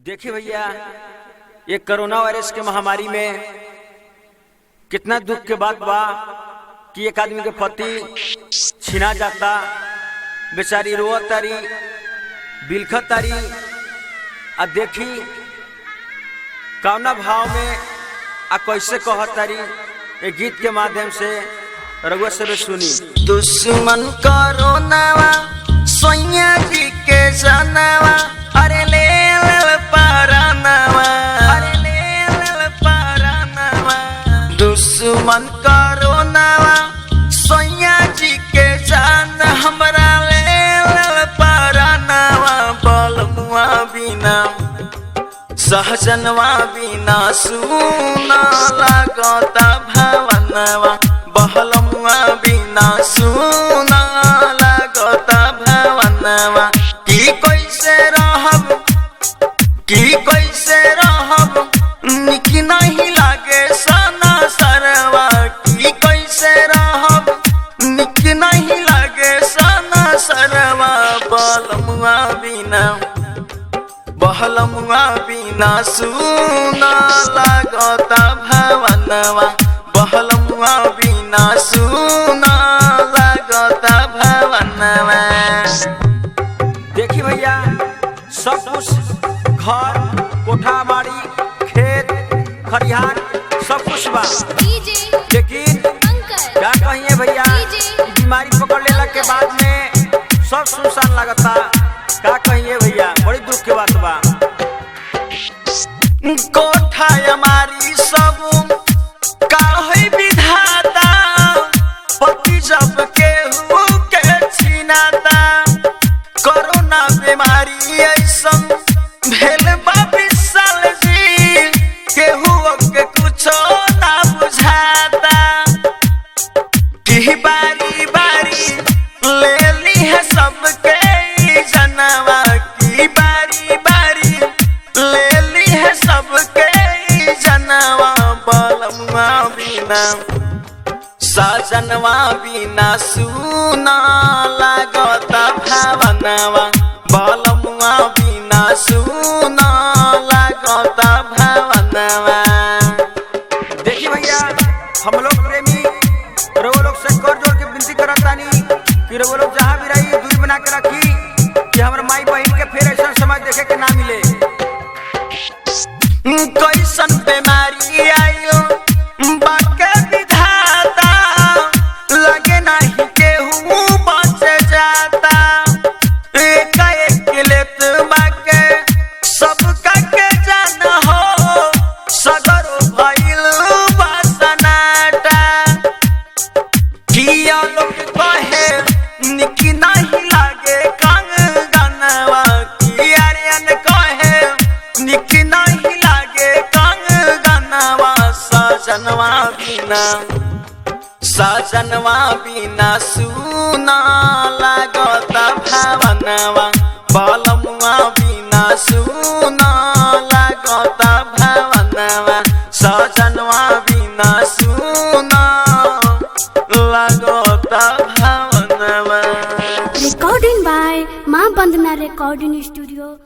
देखिए भैया, ये कोरोना वायरस के महामारी में कितना दुख के बात बा कि एक आदमी के पति छीना जाता, बेचारी रोअत तारी, बिलखत तारी। आ देखी कौना भाव में आ कैसे कहत तारी, एक गीत के माध्यम से रघुआ से सुनी। दुश्मन कोरोनावा सोनिया जी के जानवा, अरे ले परानवा, अरे ले परानवा। दुश्मन कोरोनावा सोनिया जी के जान, हमरा ले परानवा। बलमुआ बिना सहजनवा बिना सुना लागता भवनवा। बहलमुआ बिना सुना लागता भवनवा। की कैसे रहब निक नहीं लागे सना सरवा। की कैसे रहब निक नहीं लागे सना सरवा। बहलमुआ बिना सुना लागता भवनवा। बहलमुआ बिना सुना लागता भवनवा। देखी भैया, सब कुछ घर, कोठा बाड़ी, खेत खरिहान सब कुछ बा, लेकिन क्या कहिए भैया, बीमारी पकड़ लेला के बाद में सब सुनसान लगता। क्या कहिए भैया, बड़ी दुख के बात बा। कोठा हमारी सब का होई विधाता, पति जब केहू के छीनाता। कोरोना बीमारी ऐसन भेल बा विशाल जी, केहू के कुछो ना बुझाता। की बारी बारी ले ली है सबके जनवा। की बारी बारी ले ली है सबके जनवा। बलमुआ बिना साजनवा बिना सुना लागता भवनवा। बलमुआ बिना सुना लागता भवनवा। देखिए भैया, हम लोग प्रेमी रघु लोग से कर जोड़ के विनती करतानी कि रघु लोग जहाँ भी रही दूरी बना के रखी, कि हमारे माई बहन के फिर ऐसा समय देखे के ना मिले। कैसन बीमारी आयो बाके विधाता, लगे नहीं केहू बच जाता। एक लेत बाके सबका के जान हो, सगरो भइल बसनाटा। किया लोग कहे निक नहीं लागे कंगनवा। किया रियन कहे निक नहीं लागे कंगनवा। सजनवा बिना सुना लागता भवनवा। बलमुआ बिना सुना लागता भवनवा। सजनवा बिना सुना लागता भवनवा। Recording by माँ बंदना recording studio।